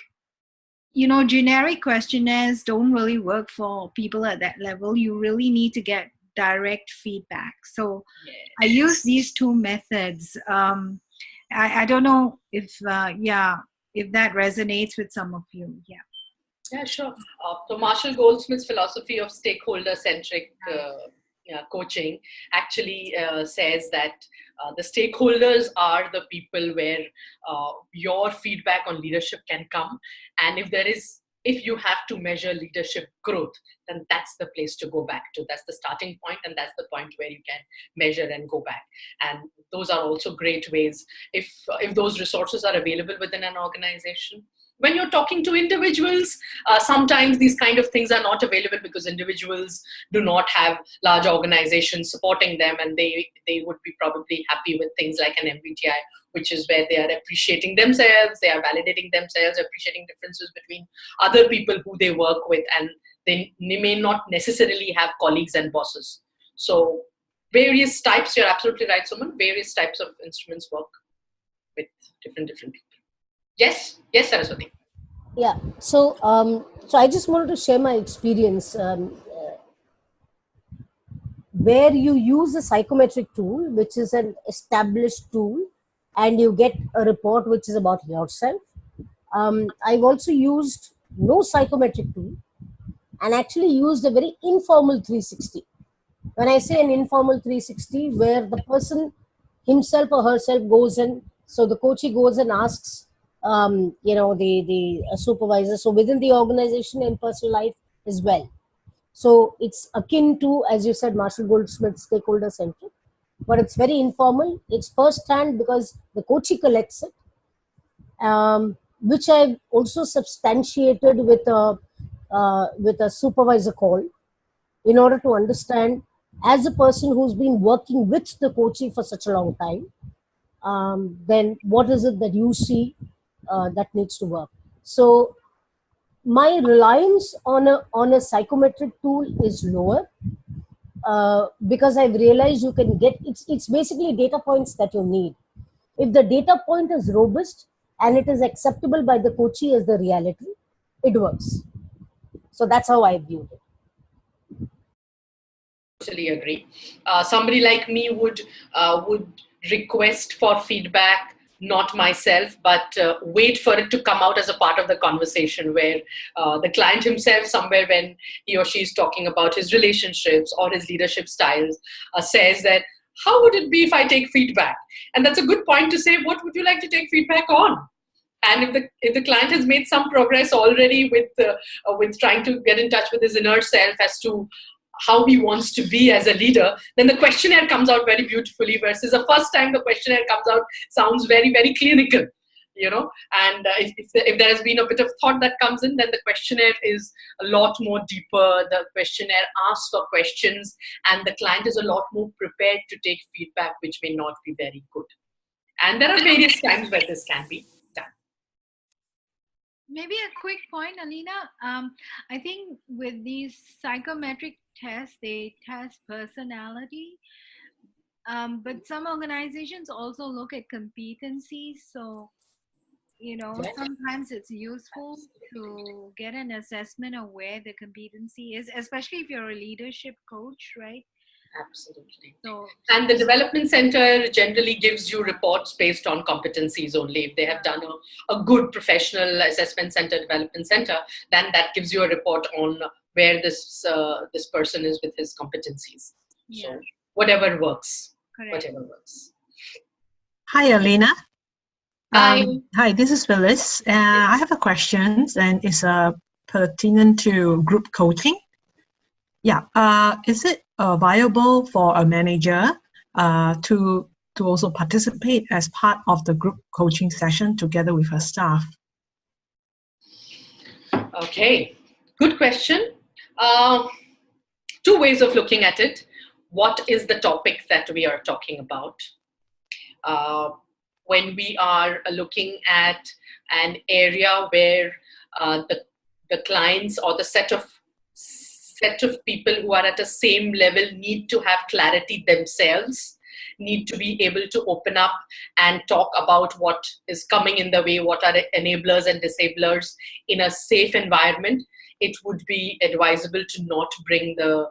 generic questionnaires don't really work for people at that level. You really need to get direct feedback. So yes. I use these two methods. I don't know if that resonates with some of you. Yeah, sure. So Marshall Goldsmith's philosophy of stakeholder-centric coaching actually says that the stakeholders are the people where your feedback on leadership can come. And if you have to measure leadership growth, then that's the place to go back to. That's the starting point, and that's the point where you can measure and go back. And those are also great ways, if those resources are available within an organization. When you're talking to individuals, sometimes these kind of things are not available, because individuals do not have large organizations supporting them, and they would be probably happy with things like an MBTI, which is where they are appreciating themselves, they are validating themselves, appreciating differences between other people who they work with, and they may not necessarily have colleagues and bosses. So various types, you're absolutely right, Suman, various types of instruments work with different people. Yes, Saraswati. Yeah. So, so I just wanted to share my experience where you use a psychometric tool, which is an established tool, and you get a report which is about yourself. I've also used no psychometric tool, and actually used a very informal 360. When I say an informal 360, where the person himself or herself goes in, so the coachee goes and asks, the supervisor. So within the organization, in personal life, as well. So it's akin to, as you said, Marshall Goldsmith's stakeholder centric, but it's very informal. It's first hand because the coachee collects it, which I've also substantiated with a supervisor call in order to understand, as a person who's been working with the coachee for such a long time, then what is it that you see that needs to work. So my reliance on a psychometric tool is lower, because I've realized you can get, it's basically data points that you need. If the data point is robust and it is acceptable by the coachee as the reality, it works. So that's how I viewed it. Totally agree. Somebody like me would request for feedback, not myself, but wait for it to come out as a part of the conversation, where the client himself, somewhere when he or she is talking about his relationships or his leadership styles, says that, how would it be if I take feedback? And that's a good point to say, what would you like to take feedback on? And if the client has made some progress already with trying to get in touch with his inner self as to how he wants to be as a leader, then the questionnaire comes out very beautifully, versus the first time the questionnaire comes out sounds very, very clinical, and if there has been a bit of thought that comes in, then the questionnaire is a lot more deeper. The questionnaire asks for questions, and the client is a lot more prepared to take feedback, which may not be very good. And there are various times where this can be done. Maybe a quick point, Alina. I think with these psychometric tests, they test personality. But some organizations also look at competencies. So, sometimes it's useful to get an assessment of where the competency is, especially if you're a leadership coach, right? Absolutely. So, and the development center generally gives you reports based on competencies only. If they have done a good professional assessment center, development center, then that gives you a report on where this person is with his competencies. Yeah. So whatever works. Correct. Whatever works. Hi, Alina. Hi. Hi, this is Phyllis. I have a question, and it's pertinent to group coaching. Yeah, is it viable for a manager to also participate as part of the group coaching session together with her staff? Okay, good question. Two ways of looking at it. What is the topic that we are talking about? When we are looking at an area where the clients or the set of people who are at the same level need to have clarity themselves, need to be able to open up and talk about what is coming in the way, what are the enablers and disablers in a safe environment, it would be advisable to not bring the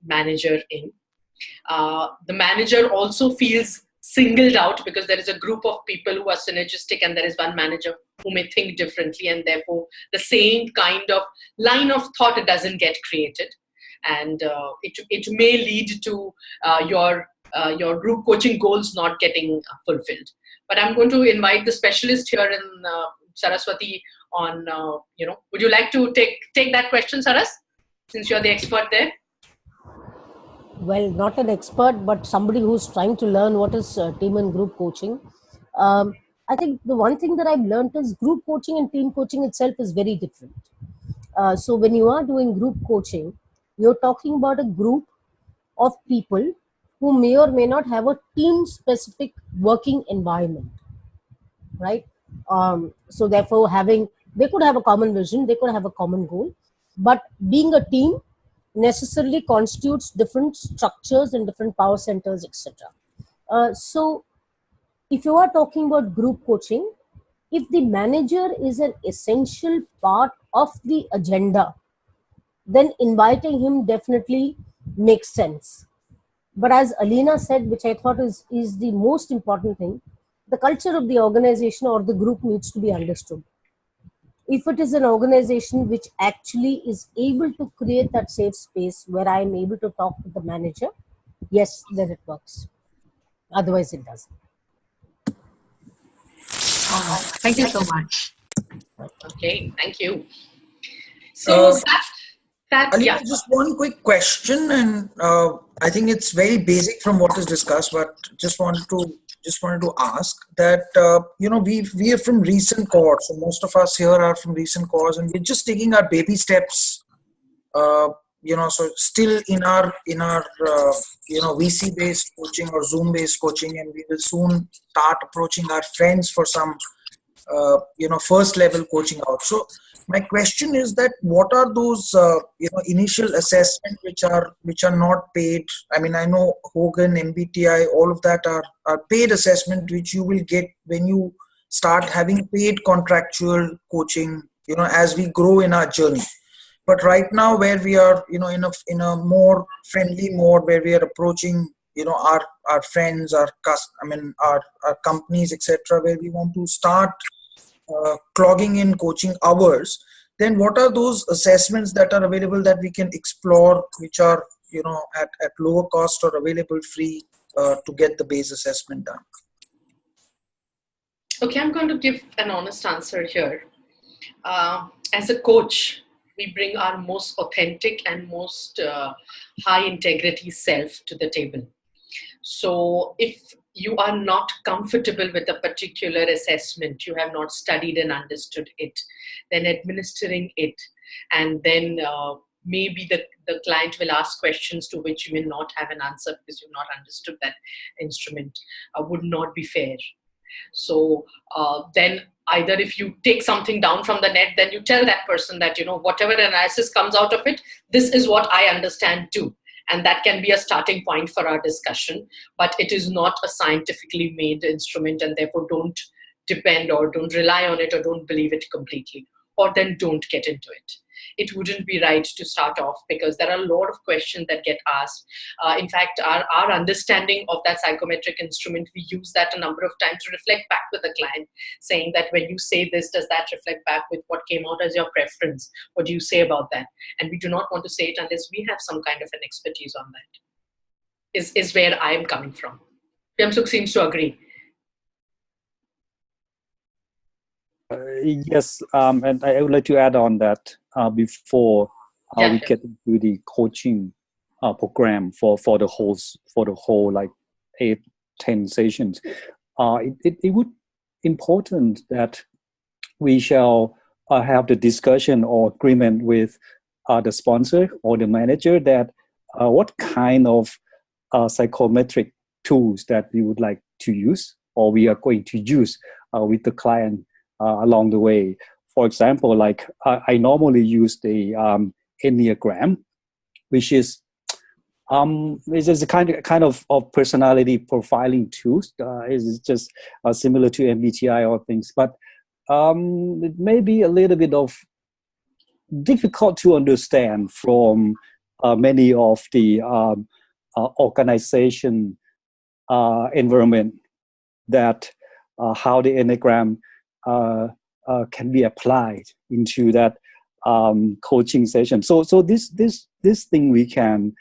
manager in. The manager also feels singled out because there is a group of people who are synergistic and there is one manager who may think differently, and therefore the same kind of line of thought doesn't get created, and it may lead to your group coaching goals not getting fulfilled. But I'm going to invite the specialist here in Saraswati on, would you like to take that question, Saras, since you're the expert there? Well, not an expert, but somebody who's trying to learn what is team and group coaching. I think the one thing that I've learned is group coaching and team coaching itself is very different. So when you are doing group coaching, you're talking about a group of people who may or may not have a team-specific working environment, right? So therefore, they could have a common vision, they could have a common goal, but being a team necessarily constitutes different structures and different power centers, etc. So if you are talking about group coaching, if the manager is an essential part of the agenda, then inviting him definitely makes sense. But as Alina said, which I thought is the most important thing, the culture of the organization or the group needs to be understood. If it is an organization which actually is able to create that safe space where I am able to talk to the manager, yes, then it works. Otherwise, it doesn't. Thank you so much. Okay, thank you. So That, Alina, yeah. just one quick question, and I think it's very basic from what is discussed, but just wanted to ask that we are from recent cohorts, so most of us here are from recent cohorts, and we're just taking our baby steps. So still in our VC based coaching or Zoom based coaching, and we will soon start approaching our friends for some first level coaching out. So my question is that what are those initial assessments which are not paid? I mean, I know Hogan, MBTI, all of that are paid assessment which you will get when you start having paid contractual coaching, as we grow in our journey. But right now, where we are, in a more friendly mode, where we are approaching, our friends, our companies, etc., where we want to start clogging in coaching hours, then what are those assessments that are available that we can explore, which are at lower cost or available free to get the base assessment done? Okay, I'm going to give an honest answer here. As a coach, we bring our most authentic and most high integrity self to the table. So if you are not comfortable with a particular assessment, you have not studied and understood it, then administering it, and then maybe the client will ask questions to which you will not have an answer because you've not understood that instrument, would not be fair. So then either if you take something down from the net, then you tell that person that, whatever analysis comes out of it, this is what I understand too. And that can be a starting point for our discussion, but it is not a scientifically made instrument, and therefore don't depend or don't rely on it or don't believe it completely, or then don't get into it. It wouldn't be right to start off because there are a lot of questions that get asked. In fact, our understanding of that psychometric instrument, we use that a number of times to reflect back with the client, saying that when you say this, does that reflect back with what came out as your preference? What do you say about that? And we do not want to say it unless we have some kind of an expertise on that, is where I am coming from. Pyamsuk seems to agree. Yes, and I would like to add on that before we get into the coaching program for the whole like 8-10 sessions. It would important that we shall have the discussion or agreement with the sponsor or the manager that what kind of psychometric tools that we would like to use or we are going to use with the client along the way. For example, like I normally use the Enneagram, which is a kind of personality profiling tools. It's just similar to MBTI or things, but it may be a little bit of difficult to understand from many of the organization environment that how the Enneagram can be applied into that coaching session. So this thing we can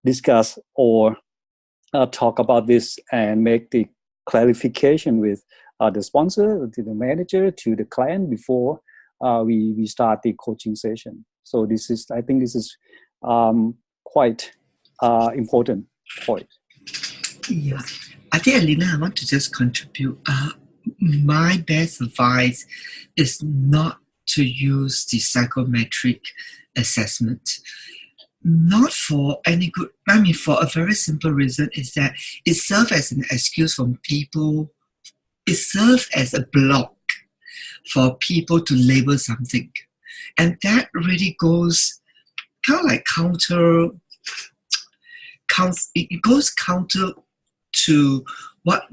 discuss or talk about this and make the clarification with the sponsor, to the manager, to the client before we start the coaching session. So I think this is quite important point. Yeah, I think Alina, I want to just contribute. My best advice is not to use the psychometric assessment. Not for any good, for a very simple reason is that it serves as an excuse for people, it serves as a block for people to label something. And that really goes kind of like it goes counter to what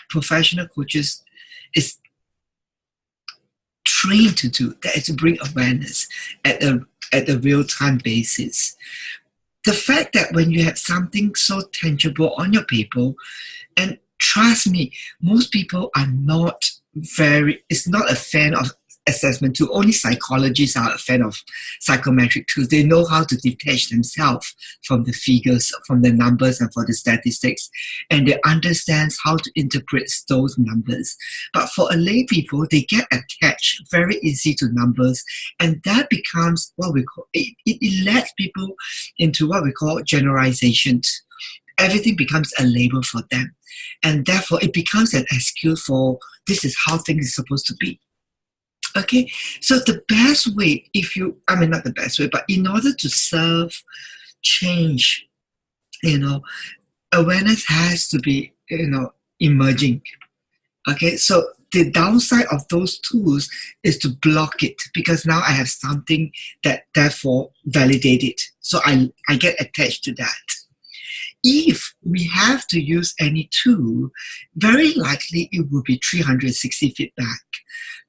professional coaches is trained to do, that is to bring awareness at a real-time basis. The fact that when you have something so tangible on your paper, and trust me, most people are it's not a fan of assessment tool. Only psychologists are a fan of psychometric tools. They know how to detach themselves from the figures, from the numbers, and for the statistics, and they understand how to interpret those numbers. But for a lay people, they get attached very easy to numbers, and that becomes what we call it lets people into what we call generalizations. Everything becomes a label for them, and therefore it becomes an excuse for this is how things are supposed to be. Okay, so the best way, not the best way, but in order to serve change, awareness has to be, emerging. Okay, so the downside of those tools is to block it, because now I have something that therefore validate it. So I get attached to that. If we have to use any tool, very likely it will be 360 feedback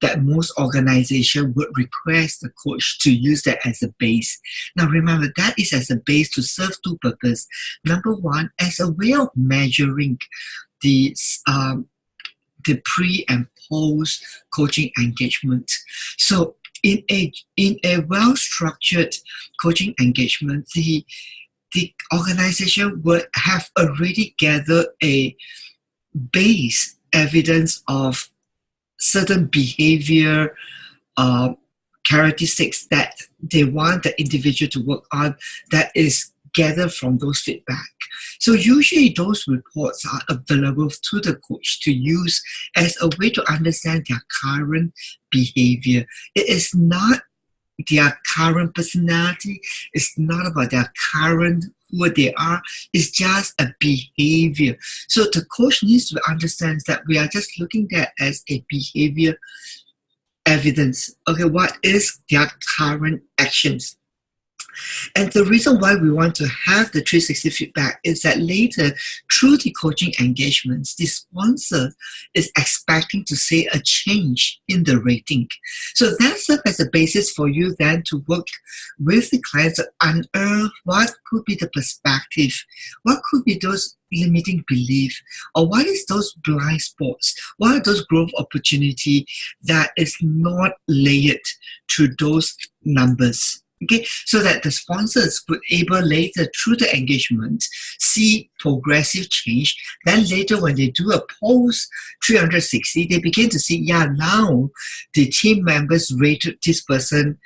that most organizations would request the coach to use that as a base. Now remember, that is as a base to serve two purposes. Number one, as a way of measuring the pre and post coaching engagement. So in a well-structured coaching engagement, the organization would have already gathered a base evidence of certain behavior characteristics that they want the individual to work on, that is gathered from those feedback. So usually those reports are available to the coach to use as a way to understand their current behavior. It is not their current personality. It's not about their current who they are. It's just a behavior. So the coach needs to understand that we are just looking at as a behavior evidence. Okay, what is their current actions? And the reason why we want to have the 360 feedback is that later, through the coaching engagements, the sponsor is expecting to see a change in the rating. So that serves as a basis for you then to work with the clients to unearth what could be the perspective, what could be those limiting belief, or what is those blind spots, what are those growth opportunity that is not layered through those numbers. Okay, so that the sponsors would able later through the engagement see progressive change. Then later when they do a post 360, they begin to see, now the team members rated this person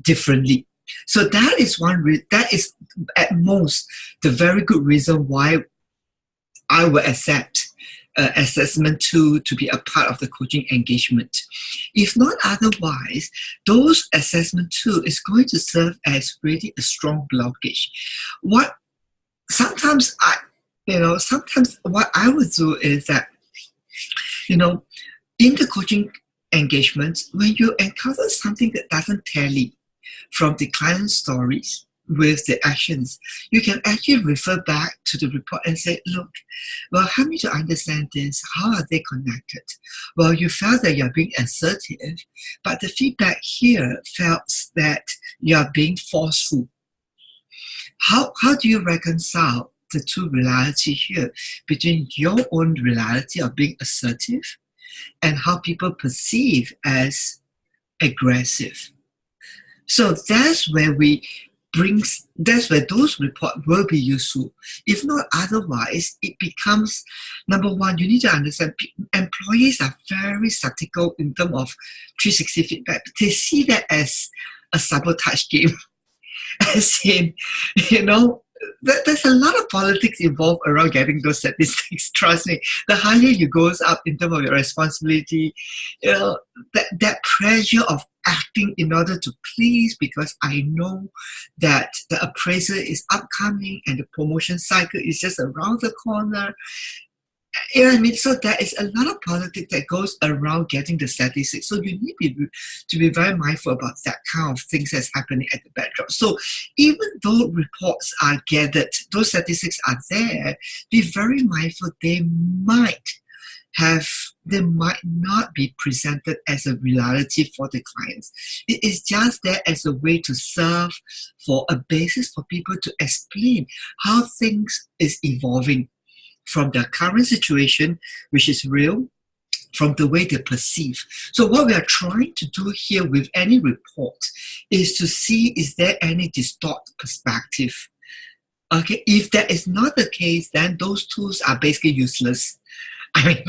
differently. So that is that is at most the very good reason why I will accept assessment tool to be a part of the coaching engagement. If not otherwise, those assessment tool is going to serve as really a strong blockage. Sometimes what I would do is that, in the coaching engagement, when you encounter something that doesn't tally from the client stories with the actions, you can actually refer back to the report and say, look, well, help me to understand this. How are they connected? Well, you felt that you're being assertive, but the feedback here felt that you are being forceful. How do you reconcile the two reality here between your own reality of being assertive and how people perceive as aggressive? So that's where those reports will be useful. If not otherwise, it becomes, number one, you need to understand employees are very skeptical in terms of 360 feedback. They see that as a sabotage game. As in, there's a lot of politics involved around getting those statistics. Trust me, the higher you goes up in terms of your responsibility, that pressure of acting in order to please, because I know that the appraisal is upcoming and the promotion cycle is just around the corner. You know what I mean? So there is a lot of politics that goes around getting the statistics. So you need to be very mindful about that kind of things that's happening at the backdrop. So even though reports are gathered, those statistics are there, be very mindful they might not be presented as a reality for the clients. It is just there as a way to serve for a basis for people to explain how things is evolving from the current situation, which is real, from the way they perceive. So what we are trying to do here with any report is to see, is there any distorted perspective? Okay, if that is not the case, then those tools are basically useless. I mean,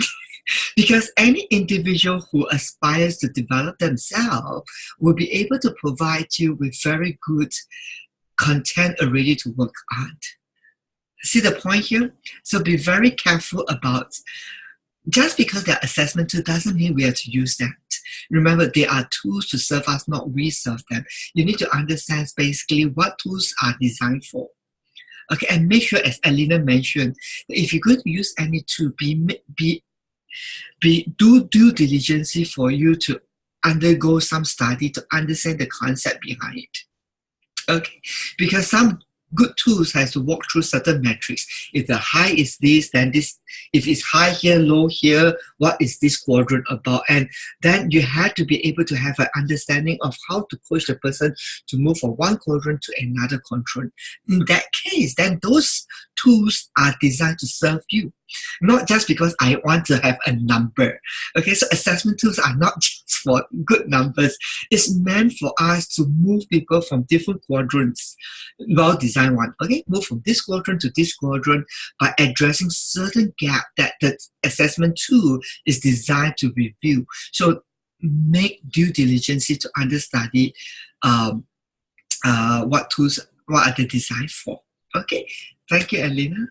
because any individual who aspires to develop themselves will be able to provide you with very good content already to work on. See the point here? So be very careful about, just because they're assessment tool doesn't mean we have to use that. Remember, they are tools to serve us, not we serve them. You need to understand basically what tools are designed for. Okay, and make sure, as Alina mentioned, if you're going to use any tool, do due diligence for you to undergo some study to understand the concept behind it. Okay, because some good tools has to walk through certain metrics. If the high is this, then this. If it's high here, low here, what is this quadrant about? And then you have to be able to have an understanding of how to push the person to move from one quadrant to another quadrant. In that case, then those tools are designed to serve you, not just because I want to have a number. Okay, so assessment tools are not just for good numbers. It's meant for us to move people from different quadrants. Well-designed one. Okay, move from this quadrant to this quadrant by addressing certain gap that the assessment tool is designed to review. So make due diligence to understudy what tools, what are they designed for. Okay, thank you, Alina.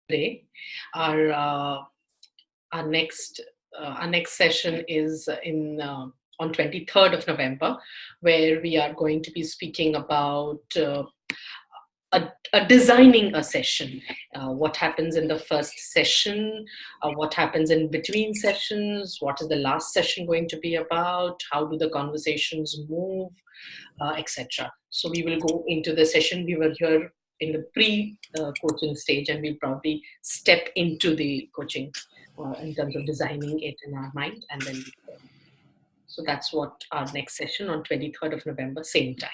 Today, our next session is on 23rd of November, where we are going to be speaking about designing a session. What happens in the first session, what happens in between sessions, what is the last session going to be about, how do the conversations move, etc. So we will go into the session. We were here in the pre-coaching stage, and we'll probably step into the coaching in terms of designing it in our mind, and then so that's what our next session on 23rd of November, same time.